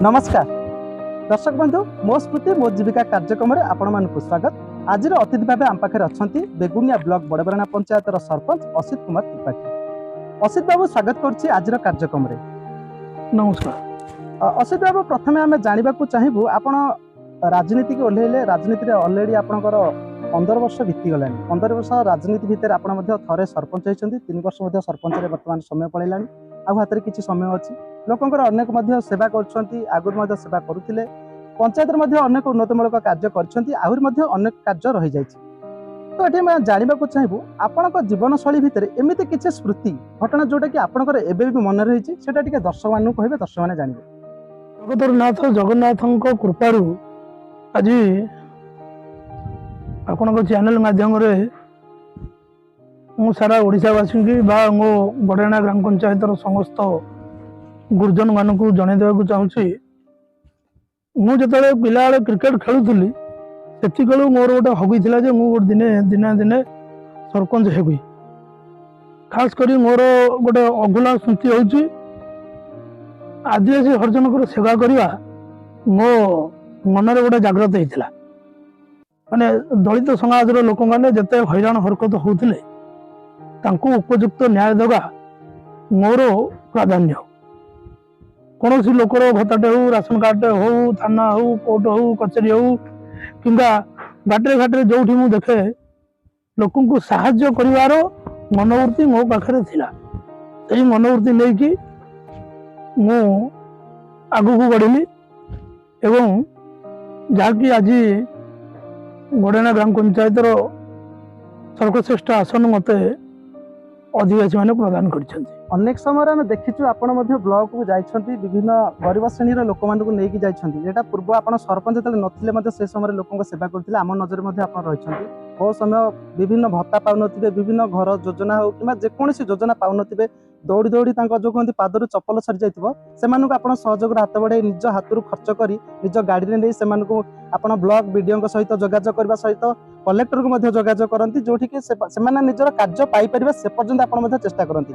नमस्कार दर्शक बंधु मो स्मृति मो जीविका कार्यक्रम आपण मानक स्वागत। आज अतिथि भाव आम पाखे अच्छा बेगुनिया ब्लॉक बड़बराना पंचायत सरपंच असित कुमार त्रिपाठी। असित बाबू स्वागत करुच्ची आज कार्यक्रम। नमस्कार। असित बाबू प्रथम आम जानवा चाहबू आपण राजनीति की ओह्लैले राजनीति अलरेडी आपंकर 15 वर्ष बीती गला। 15 वर्ष राजनीति भितर आपण थे सरपंच होती 3 वर्ष सरपंच बर्तमान समय पड़ेगा आउ हाथ में किसी समय अच्छी लोकंर अनेक सेवा कर सेवा करुले पंचायत अनेक उन्नतमूलक कार्य अनेक कार्य रही जाए। तो ये मैं जानवा चाहबू आपण जीवनशैली भितर एमती किसी स्मृति घटना जोटा कि आपंकर एवं भी मन रही है दर्शक मान कहे दर्शक मैंने जानवे। जगतरनाथ जगन्नाथ कृपार आज आपण चैनल माध्यम मु सारा ओडावासी की बा मो बड़ाणा ग्राम पंचायत समस्त गुरुजन मान को जन देवा चाहूँगी। मुझे पिला क्रिकेट खेलुली से मोर गोटे हबी था दिने दिने दिने सरपंच हेबी। खास कर मोर गोटे अभुला स्मृति हूँ आदिवासी हरिजन सेवा करवा मो मन गोटे जागृत होता। माने दलित समाज लोक मैंने जिते हैरान हरकत होते उपयुक्त न्याय देवा मोर प्राधान्य। कौन सी लोकर भत्ताटे हो राशन कार्ड हो थाना हो कोर्ट हो कचेरी हो कि बाटे घाटे जो मुझे देखे लोक साहाय्य कर मनोवृत्ति मो पाखे थी। मनोवृत्ति नहीं कि मु आगु को बढ़ी एवं जहाँकि आज बड़ाणा ग्राम पंचायत सर्वश्रेष्ठ आसन मत आदिवासी मैंने प्रदान कर। अनेक समय आम देखीचु आप ब्लॉक को जाइछंती विभिन्न गरीब श्रेणी लोक मानक नहीं जाइछंती। पूर्व आप सरपंच जो नथिले से समय लोक सेवा करते आम नजर रही बहुत समय विभिन्न भत्ता पाऊन विभिन्न घर योजना हो कि जेकोसी योजना पाऊन दौड़ी दौड़ी जो कहते पादर चपल सरी जाइए आप सहयोग हाथ बढ़े निज हाथ खर्च कर निज गाड़ी में नहीं आप ब्लॉक विडीओ सहित जोगाजोग करने सहित कलेक्टर को जोगाजोग करती जो निजर कार्य पाइपर से पर्यंत आप चेष्टा करती।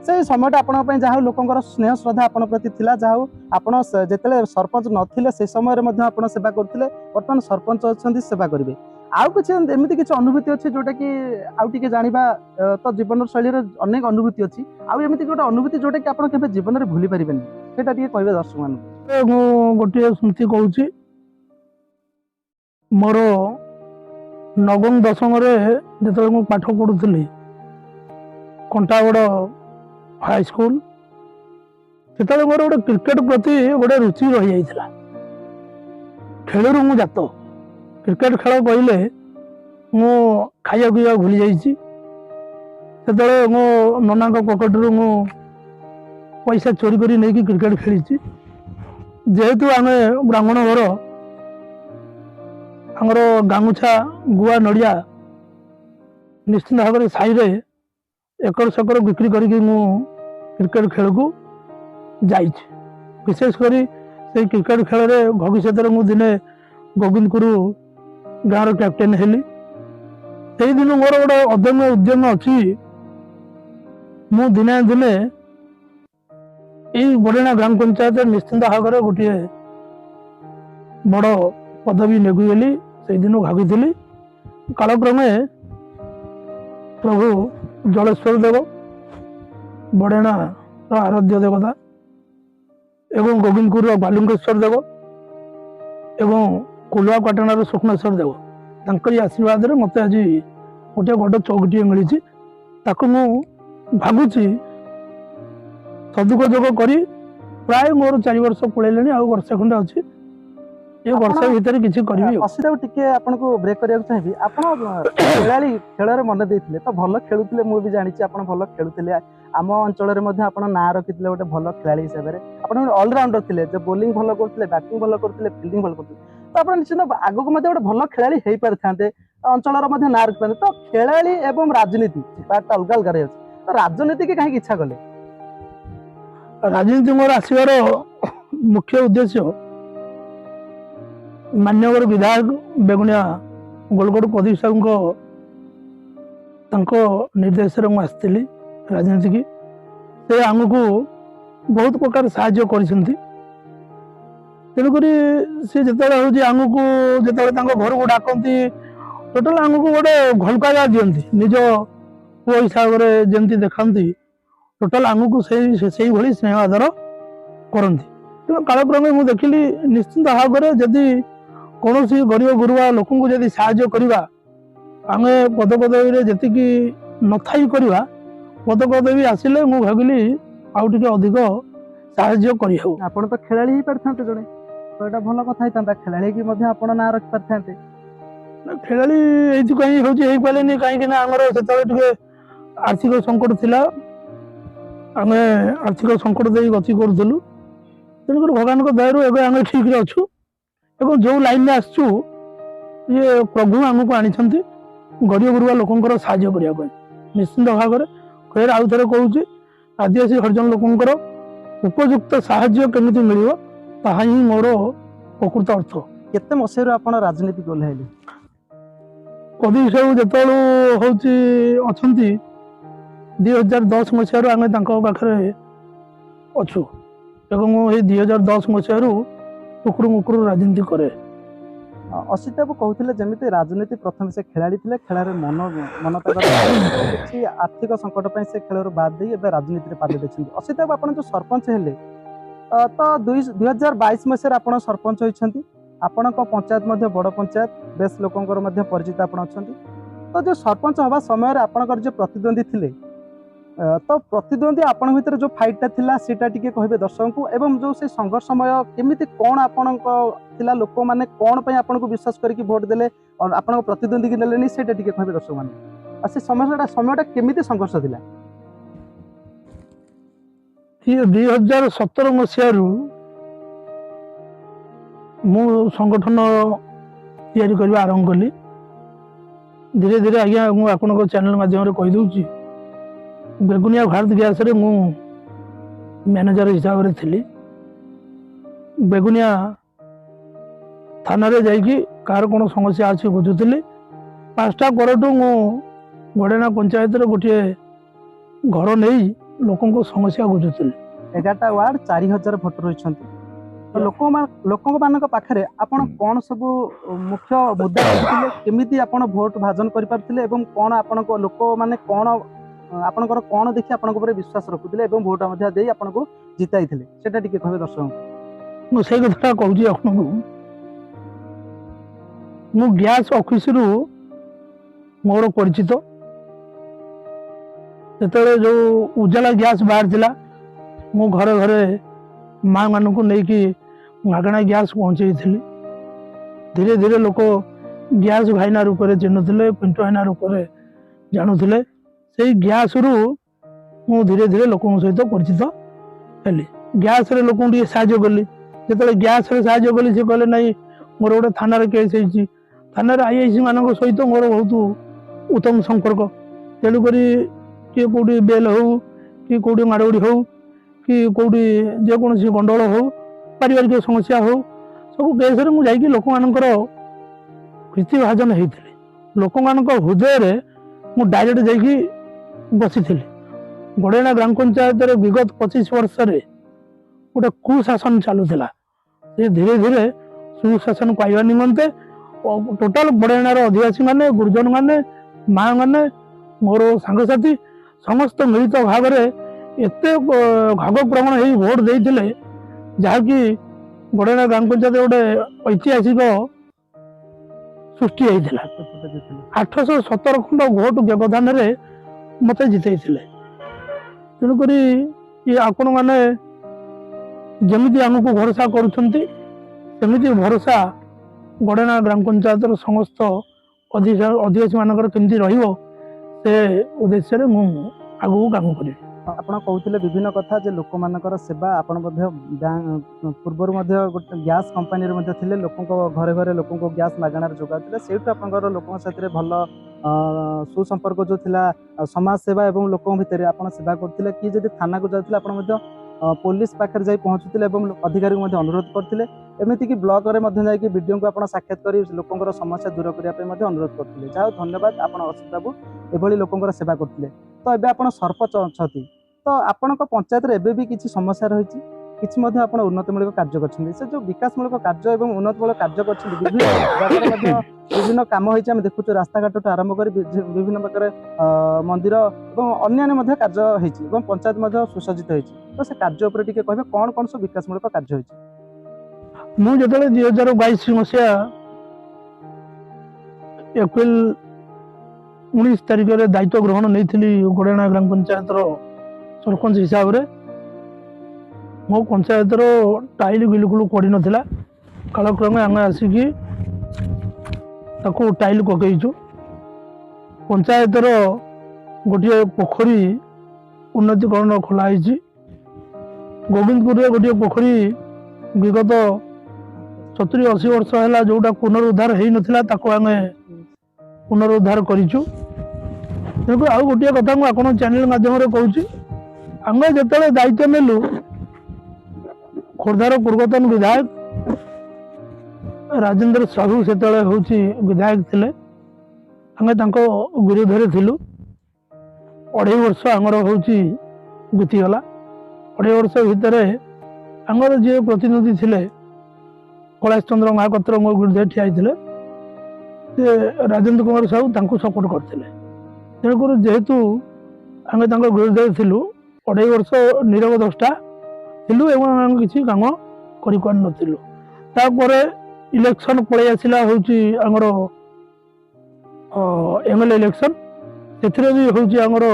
से समय आपण जहाँ लोकंर स्नेह श्रद्धा आपण प्रति थिला जहाँ आपण जिते सरपंच नथिले से समय आप सेवा करते बर्तमान सरपंच अच्छा सेवा करेंगे आउ कुछ एमती किसी अनुभूति अच्छी जोटा कि आउ टे जाना तो जीवन शैली अनेक अनुभूति अच्छी आउ एमती गोटे अनुभूति जोटा कि आप जीवन में भूली पारे से कहे दर्शक मान गोटे स्मृति कहूँ मोर नवम दशम जो पाठ पढ़ुली कंटागड़ हाई स्कूल से मोर गोटे क्रिकेट प्रति गोटे रुचि रही जाता। खेलू मु जात क्रिकेट खेल कहले मु खाया पीवा भूली जाइए। मो नना पकेटू मु पैसा चोरी कर नहीं क्रिकेट खेली जेहेतु आम ब्राह्मण घर आमर गामुछा गुआ नड़िया निश्चित भाव में साई रे एकर सेकर बिक्री करके मु क्रिकेट खेल को जाइए। विशेषकर से क्रिकेट खेल में भविष्य में मुझे दिने गोविंदपुर गाँव कैप्टेन हेली। से दिन मोर गोटे अदम्य उद्यम अच्छी मु दिने दिने यही बड़ाणा ग्राम पंचायत निश्चिंत भाव में गोटे बड़ पदवी नेगुगली से दिन भावी कालक्रमे प्रभु जलेश्वर देव बड़ाणा आराध्य देवता एवं गोविंदपुर बालुंगेश्वर देव एवं कुलुआपाटणार स्वप्नेश्वर देव तांकरी आशीर्वाद मत आज गोटे बड़ चौकटे मिली भावुची सदुपयोग कर प्राय मोर 4 वर्ष पड़े आ वर्ष खंडे अच्छी ये वर्ष भीतर किसी आपको ब्रेक करने चाहिए आप खेलाड़ी खेल मन देते तो भल खेलुले मुझे जानी आप भल खेलुले आम अंचल ना रखी गोटे भल खेला हिसाब से आप अलराउंडर थे जो बोलिंग भल करते बैटिंग भल करते फिल्डिंग भल करते तो आप निश्चित आगक गोटे भल खेला हो पारि था अंचल ना रखी पाते। तो खेलाड़ी एवं राजनीति बात अलग अलग रही तो राजनीति की कहीं इच्छा कले राजनीति मोर आसवर मुख्य उद्देश्य मान्यवर विधायक बेगुनिया गोलगड़ प्रदीप साहू निर्देश आसती राजनीति की से आमको बहुत प्रकार साहाय्य कर ତେଣୁକରି ସେ ଯେତେବେଳେ ହେଉଛି ଆମକୁ ଯେତେବେଳେ ତାଙ୍କ ଘରକୁ ଡାକନ୍ତି ଟୋଟାଲ ଆମକୁ ଗୋଟେ ଘଲକାଇବା ଦିଅନ୍ତି ନିଜ ପୁଅ ହିସାବରେ ଯେମିତି ଦେଖନ୍ତି ଟୋଟାଲ ଆମକୁ ସେଇଭଳି ସ୍ନେହ ଆଦର କରନ୍ତି। ତେଣୁ କାଳକ୍ରମେ ମୁଁ ଦେଖିଲି ନିଶ୍ଚିନ୍ତ ଭାବରେ ଯଦି କୌଣସି ଗରିବ ଗୁରୁବା ଲୋକଙ୍କୁ ଯଦି ସାହାଯ୍ୟ କରିବା ଆମେ ପଦପଦବୀରେ ଯେତିକି ନଥାଇ କରିବା ପଦପଦବୀ ଆସିଲେ ମୁଁ ଭାବିଲି ଆଉ ଟିକେ ଅଧିକ ସାହାଯ୍ୟ କରିହେବ। ଆପଣ ତ ଖେଳାଳି ହେଇପାରିଥାନ୍ତେ ଜଣେ, ତ ଏଇଟା ଭଲ କଥା ହେଇଥାନ୍ତା, ଖେଳାଳି ହେଇକି ମଧ୍ୟ ଆପଣ ନାଁ ରଖିପାରିଥାନ୍ତେ। ଖେଳାଳି ଏଇଥିପାଇଁ ହେଉଛି ହେଇପାରିଲେନି କାହିଁକି ନା ଆମର ସେତେବେଳେ ଟିକେ ଆର୍ଥିକ ସଙ୍କଟ ଥିଲା, ଆମେ ଆର୍ଥିକ ସଙ୍କଟ ଦେଇ ଗତି କରୁଥିଲୁ। ତେଣୁକରି ଭଗବାନଙ୍କ ଦୟାରୁ ଏବେ ଆମେ ଠିକରେ ଅଛୁ ଏବଂ ଯେଉଁ ଲାଇନରେ ଆସିଛୁ ଇଏ ପ୍ରଭୁ ଆମକୁ ଆଣିଛନ୍ତି ଗରିବ ଗୁରୁବା ଲୋକଙ୍କର ସାହାଯ୍ୟ କରିବା ପାଇଁ। ନିଶ୍ଚିନ୍ତ ଭାବରେ ଫେର ଆଉ ଥରେ କହୁଛି ଆଦିବାସୀ ହରିଜନ ଲୋକଙ୍କର ଉପଯୁକ୍ତ ସାହାଯ୍ୟ କେମିତି ମିଳିବ ତାହା ହିଁ ମୋର ପ୍ରକୃତ ଅର୍ଥ। କେତେ ମସିହାରୁ ଆପଣ ରାଜନୀତିକୁ ଓହ୍ଲାଇଲେ? କବି ସବୁ ଯେତେବେଳୁ ହେଉଛି ଅଛନ୍ତି 2010 ମସିହାରୁ ଆମେ ତାଙ୍କ ପାଖରେ ଅଛୁ ଏବଂ ମୁଁ ଏଇ 2010 ମସିହାରୁ ମୁକୁରୁ ମୁକୁରୁ ରାଜନୀତି କରେ। ଅସିତ ବାବୁ କହୁଥିଲେ ଯେମିତି ରାଜନୀତି ପ୍ରଥମେ ସେ ଖେଳାଳି ଥିଲେ, ଖେଳରେ ମନ ତାଙ୍କର କିଛି ଆର୍ଥିକ ସଙ୍କଟ ପାଇଁ ସେ ଖେଳରୁ ବାଦ ଦେଇ ଏବେ ରାଜନୀତିରେ ପାଦ ଦେଇଛନ୍ତି। ଅସିତ ବାବୁ ଆପଣ ଯୋଉ ସରପଞ୍ଚ ହେଲେ ତ 2022 ମସିହାରେ ଆପଣ ସରପଞ୍ଚ ହୋଇଛନ୍ତି। ଆପଣଙ୍କ ପଞ୍ଚାୟତ ମଧ୍ୟ ବଡ଼ ପଞ୍ଚାୟତ, ବେଶ ଲୋକଙ୍କର ମଧ୍ୟ ପରିଚିତ ଆପଣ ଅଛନ୍ତି। ତ ଯୋଉ ସରପଞ୍ଚ ହେବା ସମୟରେ ଆପଣଙ୍କର ଯୋଉ ପ୍ରତିଦ୍ୱନ୍ଦ୍ୱୀ ଥିଲେ ତ ପ୍ରତିଦ୍ୱନ୍ଦ୍ୱୀ ଆପଣଙ୍କ ଭିତରେ ଯୋଉ ଫାଇଟଟା ଥିଲା ସେଇଟା ଟିକେ କହିବେ ଦର୍ଶକଙ୍କୁ, ଏବଂ ଯୋଉ ସେ ସଂଘର୍ଷମୟ କେମିତି କ'ଣ ଆପଣଙ୍କ ଥିଲା, ଲୋକମାନେ କ'ଣ ପାଇଁ ଆପଣଙ୍କୁ ବିଶ୍ୱାସ କରିକି ଭୋଟ ଦେଲେ ଆପଣଙ୍କ ପ୍ରତିଦ୍ୱନ୍ଦ୍ୱୀକି ନେଲେନି ସେଇଟା ଟିକେ କହିବେ ଦର୍ଶକମାନେ। ଆଉ ସେ ସମୟଟା କେମିତି ସଂଘର୍ଷ ଥିଲା? 2017 ମସିହାରୁ ମୁଁ ସଂଗଠନ ତିଆରି କରିବା ଆରମ୍ଭ କଲି। ଧୀରେ ଧୀରେ ଆଜ୍ଞା ମୁଁ ଆପଣଙ୍କ ଚ୍ୟାନେଲ ମାଧ୍ୟମରେ କହିଦେଉଛି ବେଗୁନିଆ ଭାରତ ଗ୍ୟାସରେ ମୁଁ ମ୍ୟାନେଜର ହିସାବରେ ଥିଲି। ବେଗୁନିଆ ଥାନାରେ ଯାଇକି କାହାର କ'ଣ ସମସ୍ୟା ଅଛି ବୁଝୁଥିଲି। 5ଟା ଘରଠୁ ମୁଁ ଗଡ଼େନା ପଞ୍ଚାୟତରେ ଗୋଟିଏ ଘର ନେଇ ଲୋକଙ୍କ ସମସ୍ୟା ବୁଝୁଥିଲି। 11ଟା ୱାର୍ଡ 4000 ଭୋଟର ରହିଛନ୍ତି। ଲୋକମାନଙ୍କ ପାଖରେ ଆପଣ କ'ଣ ସବୁ ମୁଖ୍ୟ ମୁଦ୍ଦା ରଖିଥିଲେ, କେମିତି ଆପଣ ଭୋଟ ଭାଜନ କରିପାରୁଥିଲେ ଏବଂ କ'ଣ ଆପଣଙ୍କ ଲୋକମାନେ କ'ଣ ଆପଣଙ୍କର କ'ଣ ଦେଖି ଆପଣଙ୍କ ଉପରେ ବିଶ୍ୱାସ ରଖୁଥିଲେ ଏବଂ ଭୋଟ ମଧ୍ୟ ଦେଇ ଆପଣଙ୍କୁ ଜିତାଇଥିଲେ ସେଟା ଟିକେ କହିବେ ଦର୍ଶକଙ୍କୁ। ମୁଁ ସେଇ କଥାଟା କହୁଛି ଆପଣଙ୍କୁ। ମୁଁ ଗ୍ୟାସ୍ ଅଫିସରୁ ମୋର ପରିଚିତ। ଯେତେବେଳେ ଯେଉଁ ଉଜାଲା ଗ୍ୟାସ୍ ବାହାରିଥିଲା ମୁଁ ଘରେ ଘରେ ମାଆମାନଙ୍କୁ ନେଇକି ମାଗଣା ଗ୍ୟାସ୍ ପହଞ୍ଚେଇଥିଲି। ଧୀରେ ଧୀରେ ଲୋକ ଗ୍ୟାସ୍ ଭାଇନା ରୂପରେ ଚିହ୍ନୁଥିଲେ, ପିଣ୍ଟୁ ଭାଇନା ରୂପରେ ଜାଣୁଥିଲେ। ସେଇ ଗ୍ୟାସ୍ରୁ ମୁଁ ଧୀରେ ଧୀରେ ଲୋକଙ୍କ ସହିତ ପରିଚିତ ହେଲି। ଗ୍ୟାସ୍ରେ ଲୋକଙ୍କୁ ଟିକେ ସାହାଯ୍ୟ କଲି। ଯେତେବେଳେ ଗ୍ୟାସ୍ରେ ସାହାଯ୍ୟ କଲି ସେ କହିଲେ ନାଇଁ ମୋର ଗୋଟେ ଥାନାରେ କେସ୍ ହେଇଛି, ଥାନାରେ IIC ମାନଙ୍କ ସହିତ ମୋର ବହୁତ ଉତ୍ତମ ସମ୍ପର୍କ। ତେଣୁକରି କିଏ କେଉଁଠି ବେଲ୍ ହେଉ କି କେଉଁଠି ମାଡ଼ଗୋଡ଼ି ହେଉ କି କେଉଁଠି ଯେକୌଣସି ଗଣ୍ଡଗୋଳ ହେଉ, ପାରିବାରିକ ସମସ୍ୟା ହେଉ, ସବୁ କେସ୍ରେ ମୁଁ ଯାଇକି ଲୋକମାନଙ୍କର ପ୍ରୀତିଭାଜନ ହେଇଥିଲି। ଲୋକମାନଙ୍କ ହୃଦୟରେ ମୁଁ ଡାଇରେକ୍ଟ ଯାଇକି ବସିଥିଲି। ଗଡ଼େନା ଗ୍ରାମ ପଞ୍ଚାୟତରେ ବିଗତ 25 ବର୍ଷରେ ଗୋଟେ କୁଶାସନ ଚାଲୁଥିଲା। ସେ ଧୀରେ ଧୀରେ ସୁଶାସନ ପାଇବା ନିମନ୍ତେ ଟୋଟାଲ ବଡ଼େଣାର ଅଧିବାସୀ ମାନେ, ଗୁରୁଜନ ମାନେ, ମା ମାନେ, ମୋର ସାଙ୍ଗସାଥି ସମସ୍ତ ମିଳିତ ଭାବରେ ଏତେ ଭାଗ ପ୍ରବଣ ହେଇ ଭୋଟ ଦେଇଥିଲେ ଯାହାକି ବଡ଼େଣା ଗ୍ରାମ ପଞ୍ଚାୟତ ଗୋଟେ ଐତିହାସିକ ସୃଷ୍ଟି ହେଇଥିଲା। 817 ଖଣ୍ଡ ଭୋଟ ବ୍ୟବଧାନରେ ମତେ ଜିତେଇଥିଲେ। ତେଣୁକରି ଆପଣମାନେ ଯେମିତି ଆମକୁ ଭରସା କରୁଛନ୍ତି ସେମିତି ଭରସା ଗଡ଼େନା ଗ୍ରାମ ପଞ୍ଚାୟତର ସମସ୍ତ ଅଧିବାସୀ ମାନଙ୍କର କେମିତି ରହିବ ସେ ଉଦ୍ଦେଶ୍ୟରେ ମୁଁ ଆଗକୁ କାମ କରିବି। ଆପଣ କହୁଥିଲେ ବିଭିନ୍ନ କଥା ଯେ ଲୋକମାନଙ୍କର ସେବା, ଆପଣ ମଧ୍ୟ ପୂର୍ବରୁ ମଧ୍ୟ ଗୋଟେ ଗ୍ୟାସ୍ କମ୍ପାନୀରେ ମଧ୍ୟ ଥିଲେ, ଲୋକଙ୍କ ଘରେ ଘରେ ଲୋକଙ୍କୁ ଗ୍ୟାସ୍ ମାଗଣାରେ ଯୋଗାଉଥିଲେ। ସେଇଠୁ ଆପଣଙ୍କର ଲୋକଙ୍କ ସାଥିରେ ଭଲ ସୁସମ୍ପର୍କ ଯେଉଁ ଥିଲା, ସମାଜ ସେବା ଏବଂ ଲୋକଙ୍କ ଭିତରେ ଆପଣ ସେବା କରୁଥିଲେ। କିଏ ଯଦି ଥାନାକୁ ଯାଉଥିଲେ ଆପଣ ମଧ୍ୟ ପୋଲିସ ପାଖରେ ଯାଇ ପହଞ୍ଚୁଥିଲେ ଏବଂ ଅଧିକାରୀଙ୍କୁ ମଧ୍ୟ ଅନୁରୋଧ କରୁଥିଲେ। ଏମିତିକି ବ୍ଲକରେ ମଧ୍ୟ ଯାଇକି ବିଡ଼ିଓଙ୍କୁ ଆପଣ ସାକ୍ଷାତ କରି ଲୋକଙ୍କର ସମସ୍ୟା ଦୂର କରିବା ପାଇଁ ମଧ୍ୟ ଅନୁରୋଧ କରୁଥିଲେ। ଯାହା ହଉ ଧନ୍ୟବାଦ, ଆପଣ ଅସିତ ବାବୁ ଏଭଳି ଲୋକଙ୍କର ସେବା କରୁଥିଲେ। ତ ଏବେ ଆପଣ ସରପଞ୍ଚ ଅଛନ୍ତି, ତ ଆପଣଙ୍କ ପଞ୍ଚାୟତରେ ଏବେ ବି କିଛି ସମସ୍ୟା ରହିଛି? କିଛି ମଧ୍ୟ ଆପଣ ଉନ୍ନତିମୂଳକ କାର୍ଯ୍ୟ କରିଛନ୍ତି। ସେ ଯେଉଁ ବିକାଶମୂଳକ କାର୍ଯ୍ୟ ଏବଂ ଉନ୍ନତିମୂଳକ କାର୍ଯ୍ୟ କରିଛନ୍ତି ବିଭିନ୍ନ ଜାଗାରେ ମଧ୍ୟ ବିଭିନ୍ନ କାମ ହେଇଛି ଆମେ ଦେଖୁଛୁ, ରାସ୍ତାଘାଟଠୁ ଆରମ୍ଭ କରି ବିଭିନ୍ନ ପ୍ରକାର ମନ୍ଦିର ଏବଂ ଅନ୍ୟାନ୍ୟ ମଧ୍ୟ କାର୍ଯ୍ୟ ହେଇଛି ଏବଂ ପଞ୍ଚାୟତ ମଧ୍ୟ ସୁସଜ୍ଜିତ ହେଇଛି। ତ ସେ କାର୍ଯ୍ୟ ଉପରେ ଟିକେ କହିବେ କ'ଣ କ'ଣ ସବୁ ବିକାଶମୂଳକ କାର୍ଯ୍ୟ ହେଇଛି। ମୁଁ ଯେତେବେଳେ 2022 ମସିହା ଏପ୍ରିଲ 19 ତାରିଖରେ ଦାୟିତ୍ୱ ଗ୍ରହଣ ନେଇଥିଲି ଗୋଡ଼ାଣା ଗ୍ରାମ ପଞ୍ଚାୟତର ସରପଞ୍ଚ ହିସାବରେ, ମୋ ପଞ୍ଚାୟତର ଟାଇଲ ବିଲକୁଲ ପଡ଼ିନଥିଲା। କାଳକ୍ରମେ ଆମେ ଆସିକି ତାକୁ ଟାଇଲ ପକେଇଛୁ। ପଞ୍ଚାୟତର ଗୋଟିଏ ପୋଖରୀ ଉନ୍ନତିକରଣ ଖୋଲା ହେଇଛି। ଗୋବିନ୍ଦପୁରରେ ଗୋଟିଏ ପୋଖରୀ ବିଗତ 70-80 ବର୍ଷ ହେଲା ଯେଉଁଟା ପୁନରୁଦ୍ଧାର ହେଇନଥିଲା ତାକୁ ଆମେ ପୁନରୁଦ୍ଧାର କରିଛୁ। ତେଣୁ ଆଉ ଗୋଟିଏ କଥା ମୁଁ ଆପଣ ଚ୍ୟାନେଲ ମାଧ୍ୟମରେ କହୁଛି, ଆମେ ଯେତେବେଳେ ଦାୟିତ୍ୱ ନେଲୁ, ଖୋର୍ଦ୍ଧାର ପୂର୍ବତନ ବିଧାୟକ ରାଜେନ୍ଦ୍ର ସାହୁ ସେତେବେଳେ ହେଉଛି ବିଧାୟକ ଥିଲେ, ଆମେ ତାଙ୍କ ବିରୁଦ୍ଧରେ ଥିଲୁ। 2.5 ବର୍ଷ ଆମର ହେଉଛି ବିତିଗଲା। 2.5 ବର୍ଷ ଭିତରେ ଆମର ଯିଏ ପ୍ରତିନିଧି ଥିଲେ କୈଳାସ ଚନ୍ଦ୍ର ମହାପାତ୍ର ମୋ ବିରୁଦ୍ଧରେ ଠିଆ ହେଇଥିଲେ, ସେ ରାଜେନ୍ଦ୍ର କୁମାର ସାହୁ ତାଙ୍କୁ ସପୋର୍ଟ କରିଥିଲେ। ତେଣୁକରି ଯେହେତୁ ଆମେ ତାଙ୍କ ବିରୁଦ୍ଧରେ ଥିଲୁ, 2.5 ବର୍ଷ ନୀରବ ଦ୍ରଷ୍ଟା ଥିଲୁ ଏବଂ ଆମେ କିଛି କାମ କରିପାରିନଥିଲୁ। ତାପରେ ଇଲେକ୍ସନ ପଳେଇ ଆସିଲା ହେଉଛି ଆମର MLA ଇଲେକ୍ସନ, ସେଥିରେ ବି ହେଉଛି ଆମର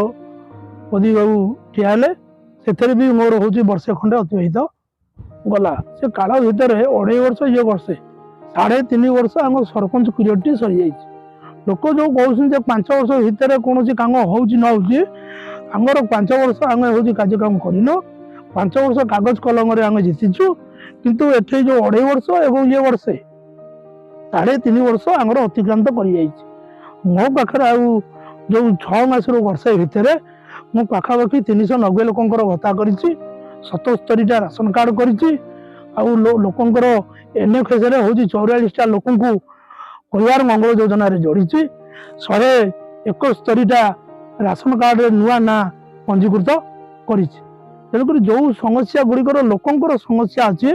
ମୋଦି ବାବୁ ଠିଆ ହେଲେ, ସେଥିରେ ବି ମୋର ହେଉଛି ବର୍ଷେ ଖଣ୍ଡେ ଅତିବାହିତ ଗଲା। ସେ କାଳ ଭିତରେ 2.5 ବର୍ଷ ଇଏ ବର୍ଷେ 3.5 ବର୍ଷ ଆମର ସରପଞ୍ଚ ପିରିୟଡ଼ଟି ସରିଯାଇଛି। ଲୋକ ଯେଉଁ କହୁଛନ୍ତି ଯେ 5 ବର୍ଷ ଭିତରେ କୌଣସି କାମ ହେଉଛି ନ ହେଉଛି, ଆମର 5 ବର୍ଷ ଆମେ ହେଉଛି କାର୍ଯ୍ୟକ୍ରମ କରିନୁ। 5 ବର୍ଷ କାଗଜ କଲମରେ ଆମେ ଜିତିଛୁ, କିନ୍ତୁ ଏଠି ଯେଉଁ 2.5 ବର୍ଷ ଏବଂ ଇଏ ବର୍ଷେ 3.5 ବର୍ଷ ଆମର ଅତିକ୍ରାନ୍ତ କରିଯାଇଛି। ମୋ ପାଖରେ ଆଉ ଯେଉଁ 6 ମାସରୁ ବର୍ଷେ ଭିତରେ ମୁଁ ପାଖାପାଖି 390 ଲୋକଙ୍କର ଭତ୍ତା କରିଛି, 77ଟା ରାସନ କାର୍ଡ କରିଛି, ଆଉ ଲୋକଙ୍କର NFSରେ ହେଉଛି 44ଟା ଲୋକଙ୍କୁ ପରିବାର ମଙ୍ଗଳ ଯୋଜନାରେ ଯୋଡ଼ିଛି, 171ଟା ରାସନ କାର୍ଡରେ ନୂଆ ନାଁ ପଞ୍ଜୀକୃତ କରିଛି। ତେଣୁକରି ଯେଉଁ ସମସ୍ୟା ଗୁଡ଼ିକର ଲୋକଙ୍କର ସମସ୍ୟା ଅଛି,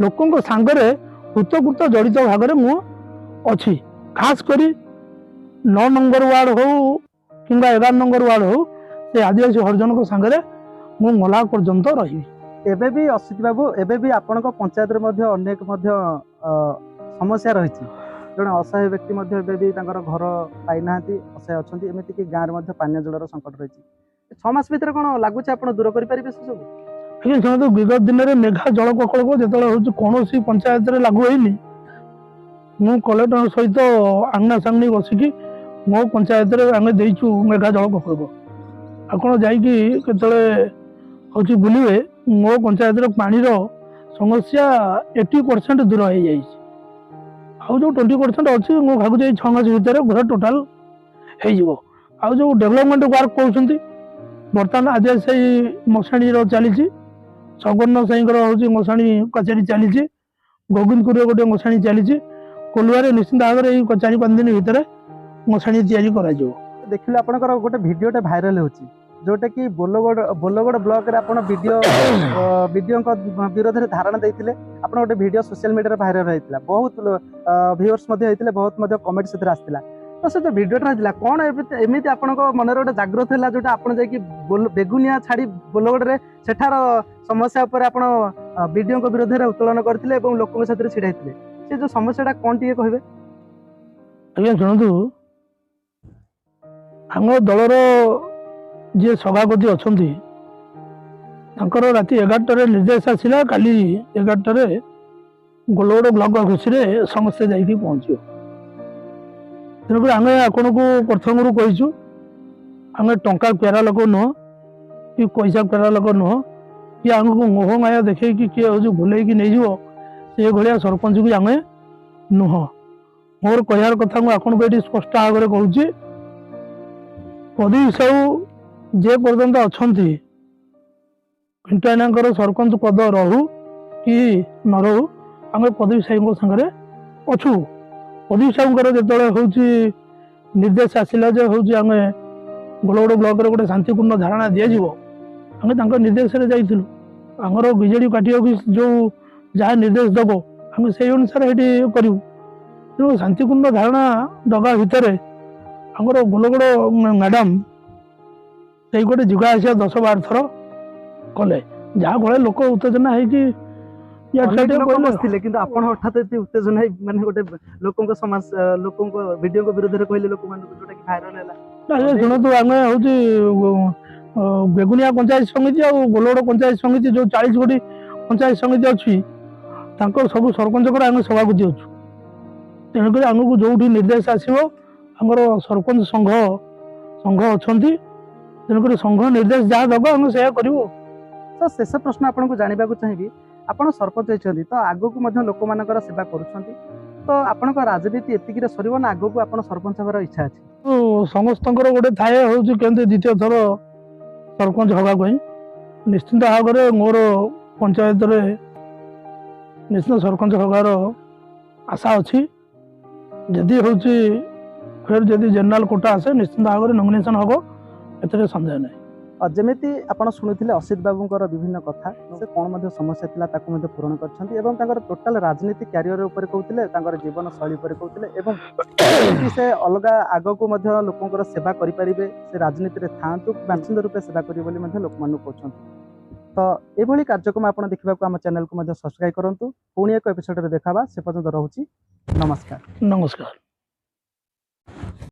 ଲୋକଙ୍କ ସାଙ୍ଗରେ ହୃତକୃତ ଜଡ଼ିତ ଭାବରେ ମୁଁ ଅଛି। ଖାସ କରି 9 ନମ୍ବର ୱାର୍ଡ ହଉ କିମ୍ବା 11 ନମ୍ବର ୱାର୍ଡ ହଉ, ସେ ଆଦିବାସୀ ହରିଜନଙ୍କ ସାଙ୍ଗରେ ମୁଁ ମଲା ପର୍ଯ୍ୟନ୍ତ ରହିବି। ଏବେ ବି ଅସିତ ବାବୁ, ଏବେ ବି ଆପଣଙ୍କ ପଞ୍ଚାୟତରେ ମଧ୍ୟ ଅନେକ ମଧ୍ୟ ସମସ୍ୟା ରହିଛି। ଜଣେ ଅସହାୟ ବ୍ୟକ୍ତି ମଧ୍ୟ ଏବେ ବି ତାଙ୍କର ଘର ପାଇନାହାନ୍ତି, ଅସହାୟ ଅଛନ୍ତି। ଏମିତିକି ଗାଁରେ ମଧ୍ୟ ପାନୀୟ ଜଳର ସଂକଟ ରହିଛି। 6 ମାସ ଭିତରେ କ'ଣ ଲାଗୁଛି ଆପଣ ଦୂର କରିପାରିବେ ସେ ସବୁ? ଆଜ୍ଞା ଶୁଣନ୍ତୁ, ବିଗତ ଦିନରେ ମେଘା ଜଳ ପ୍ରକଳ୍ପ ଯେତେବେଳେ ହେଉଛି କୌଣସି ପଞ୍ଚାୟତରେ ଲାଗୁ ହେଇନି, ମୁଁ କଲେକ୍ଟର ସହିତ ଆମ୍ନା ସାମ୍ନି ବସିକି ମୋ ପଞ୍ଚାୟତରେ ଆମେ ଦେଇଛୁ ମେଘା ଜଳ ପ୍ରକଳ୍ପ। ଆପଣ ଯାଇକି କେତେବେଳେ ହେଉଛି ବୁଲିବେ, ମୋ ପଞ୍ଚାୟତରେ ପାଣିର ସମସ୍ୟା 80% ଦୂର ହେଇଯାଇଛି। ଆଉ ଯେଉଁ 20% ଅଛି, ମୁଁ ଭାବୁଛି ଏଇ 6 ମାସ ଭିତରେ ପୁରା ଟୋଟାଲ ହେଇଯିବ। ଆଉ ଯେଉଁ ଡେଭଲପମେଣ୍ଟ ୱାର୍କ କହୁଛନ୍ତି, ବର୍ତ୍ତମାନ ଆଦିବାସୀ ମଶାଣିର ଚାଲିଛି, ସବର୍ଣ୍ଣ ସାଇଙ୍କର ହେଉଛି ମଶାଣି କଚେରୀ ଚାଲିଛି, ଗୋବିନ୍ଦପୁରରେ ଗୋଟେ ମଶାଣି ଚାଲିଛି, କୋଲୁଆରେ ନିଶ୍ଚିତ ଭାବରେ ଏଇ 4-5 ଦିନ ଭିତରେ ମଶାଣି ତିଆରି କରାଯିବ। ଦେଖିଲେ ଆପଣଙ୍କର ଗୋଟେ ଭିଡ଼ିଓଟେ ଭାଇରାଲ ହେଉଛି, ଯୋଉଟା କି ବୋଲଗଡ଼ ବ୍ଲକରେ ଆପଣ ବିଡ଼ିଓଙ୍କ ବିରୋଧରେ ଧାରଣା ଦେଇଥିଲେ। ଆପଣ ଗୋଟେ ଭିଡ଼ିଓ ସୋସିଆଲ ମିଡ଼ିଆରେ ଭାଇରାଲ ହେଇଥିଲା, ବହୁତ ଭିଉଅର୍ସ ମଧ୍ୟ ହେଇଥିଲେ, ବହୁତ ମଧ୍ୟ କମେଣ୍ଟ ସେଥିରେ ଆସିଥିଲା। ତ ସେ ଯେଉଁ ଭିଡ଼ିଓଟା ହେଇଥିଲା, କ'ଣ ଏମିତି ଆପଣଙ୍କ ମନରେ ଗୋଟେ ଜାଗ୍ରତ ହେଲା ଯୋଉଟା ଆପଣ ଯାଇକି ବେଗୁନିଆ ଛାଡ଼ି ବୋଲଗଡ଼ରେ ସେଠାର ସମସ୍ୟା ଉପରେ ଆପଣ ବିଡ଼ିଓଙ୍କ ବିରୋଧରେ ଉତ୍ତୋଳନ କରିଥିଲେ ଏବଂ ଲୋକଙ୍କ ସାଥିରେ ଛିଡ଼ା ହେଇଥିଲେ? ସେ ଯେଉଁ ସମସ୍ୟାଟା କ'ଣ ଟିକେ କହିବେ? ଆଜ୍ଞା ଶୁଣନ୍ତୁ, ଆମ ଦଳର ଯିଏ ସଭାପତି ଅଛନ୍ତି, ତାଙ୍କର ରାତି 11ଟାରେ ନିର୍ଦ୍ଦେଶ ଆସିଲା, କାଲି 11ଟାରେ ବୋଲଗଡ଼ ବ୍ଲକ ଅଫିସରେ ସମସ୍ତେ ଯାଇକି ପହଞ୍ଚିବ। ତେଣୁକରି ଆମେ ଆପଣଙ୍କୁ ପ୍ରଥମରୁ କହିଛୁ, ଆମେ ଟଙ୍କା ପ୍ୟାରା ଲୋକ ନୁହଁ କି ପଇସା ପ୍ୟାରା ଲୋକ ନୁହଁ, କି ଆମକୁ ମୋହ ମାୟା ଦେଖେଇକି କିଏ ହେଉଛି ଭୁଲେଇକି ନେଇଯିବ, ସେଭଳିଆ ସରପଞ୍ଚକୁ ଆମେ ନୁହଁ। ମୋର କହିବାର କଥା ମୁଁ ଆପଣଙ୍କୁ ଏଠି ସ୍ପଷ୍ଟ ଭାବରେ କହୁଛି, ପ୍ରଦୀପ ସାହୁ ଯେ ପର୍ଯ୍ୟନ୍ତ ଅଛନ୍ତି, ପିଣ୍ଟୁଆନାଙ୍କର ସରପଞ୍ଚ ପଦ ରହୁ କି ନ ରହୁ, ଆମେ ପ୍ରଦୀପ ସାହୁଙ୍କ ସାଙ୍ଗରେ ଅଛୁ। ପ୍ରଦୀପ ସାହୁଙ୍କର ଯେତେବେଳେ ହେଉଛି ନିର୍ଦ୍ଦେଶ ଆସିଲା ଯେ ହେଉଛି ଆମେ ବୋଲଗଡ଼ ବ୍ଲକରେ ଗୋଟେ ଶାନ୍ତିପୂର୍ଣ୍ଣ ଧାରଣା ଦିଆଯିବ, ଆମେ ତାଙ୍କ ନିର୍ଦ୍ଦେଶରେ ଯାଇଥିଲୁ। ଆମର ବିଜେଡି ପାର୍ଟି ଅଫିସ ଯୋଉ ଯାହା ନିର୍ଦ୍ଦେଶ ଦବ ଆମେ ସେଇ ଅନୁସାରେ ଏଠି କରିବୁ। ତେଣୁ ଶାନ୍ତିପୂର୍ଣ୍ଣ ଧାରଣା ଦବା ଭିତରେ ଆମର ଗୋଲଗୋଡ଼ ମ୍ୟାଡାମ ସେଇ ଗୋଟେ ଯିବା ଆସିବା 10-12 ଥର କଲେ, ଯାହା ଫଳରେ ଲୋକ ଉତ୍ତେଜନା ହେଇକି ଅନେକ ଲୋକ ବସିଥିଲେ କିନ୍ତୁ ଆପଣ ହଠାତ୍ ଏତେ ଉତ୍ତେଜନା ହେଇ ମାନେ ଗୋଟେ ଲୋକଙ୍କ ଭିଡିଓଙ୍କ ବିରୁଦ୍ଧରେ କହିଲେ ଲୋକମାନଙ୍କୁ, ଯୋଉଟା କି ଭାଇରାଲ ହେଲା। ଶୁଣନ୍ତୁ, ଆମେ ହଉଛି ବେଗୁନିଆ ପଞ୍ଚାୟତ ସମିତି ଆଉ ଗୋଲଗୋଡ଼ ପଞ୍ଚାୟତ ସମିତି ଯୋଉ 40 ଗୋଟି ପଞ୍ଚାୟତ ସମିତି ଅଛି ତାଙ୍କର ସବୁ ସରପଞ୍ଚଙ୍କର ଆମେ ସଭାପତି ଅଛୁ। ତେଣୁକରି ଆମକୁ ଯୋଉଠି ନିର୍ଦ୍ଦେଶ ଆସିବ, ଆମର ସରପଞ୍ଚ ସଂଘ ଅଛନ୍ତି, ତେଣୁକରି ସଂଘ ନିର୍ଦ୍ଦେଶ ଯାହା ଦବ ଆମେ ସେୟା କରିବୁ। ତ ଶେଷ ପ୍ରଶ୍ନ ଆପଣଙ୍କୁ ଜାଣିବାକୁ ଚାହିଁବି, ଆପଣ ସରପଞ୍ଚ ହେଇଛନ୍ତି ତ ଆଗକୁ ମଧ୍ୟ ଲୋକମାନଙ୍କର ସେବା କରୁଛନ୍ତି, ତ ଆପଣଙ୍କ ରାଜନୀତି ଏତିକିରେ ସରିବ ନା ଆଗକୁ ଆପଣ ସରପଞ୍ଚ ହେବାର ଇଚ୍ଛା ଅଛି? ସମସ୍ତଙ୍କର ଗୋଟେ ଥାଏ ହଉଛି କେମିତି ଦ୍ୱିତୀୟ ଥର ସରପଞ୍ଚ ହବା ପାଇଁ। ନିଶ୍ଚିନ୍ତ ଭାବରେ ମୋର ପଞ୍ଚାୟତରେ ନିଶ୍ଚିତ ସରପଞ୍ଚ ହବାର ଆଶା ଅଛି। ଯଦି ହଉଛି ଫେର ଯଦି ଜେନେରାଲ କୋଟା ଆସେ ନିଶ୍ଚିନ୍ତ ଭାବରେ ନମିନେସନ ହବ, ଏଥିରେ ସନ୍ଦେହ ନାହିଁ। ଯେମିତି ଆପଣ ଶୁଣିଥିଲେ ଅସିତ ବାବୁଙ୍କର ବିଭିନ୍ନ କଥା, ସେ କ'ଣ ମଧ୍ୟ ସମସ୍ୟା ଥିଲା ତାକୁ ମଧ୍ୟ ପୂରଣ କରିଛନ୍ତି ଏବଂ ତାଙ୍କର ଟୋଟାଲ ରାଜନୀତି କ୍ୟାରିୟର ଉପରେ କହୁଥିଲେ, ତାଙ୍କର ଜୀବନ ଶୈଳୀ ଉପରେ କହୁଥିଲେ ଏବଂ ସେ ଅଲଗା ଆଗକୁ ମଧ୍ୟ ଲୋକଙ୍କର ସେବା କରିପାରିବେ, ସେ ରାଜନୀତିରେ ଥାଆନ୍ତୁ, ନିଶ୍ଚିନ୍ତ ରୂପେ ସେବା କରିବେ ବୋଲି ମଧ୍ୟ ଲୋକମାନଙ୍କୁ କହୁଛନ୍ତି। ତ ଏଭଳି କାର୍ଯ୍ୟକ୍ରମ ଆପଣ ଦେଖିବାକୁ ଆମ ଚ୍ୟାନେଲକୁ ମଧ୍ୟ ସବସ୍କ୍ରାଇବ କରନ୍ତୁ। ପୁଣି ଏକ ଏପିସୋଡରେ ଦେଖାବା, ସେ ପର୍ଯ୍ୟନ୍ତ ରହୁଛି, ନମସ୍କାର। ନମସ୍କାର।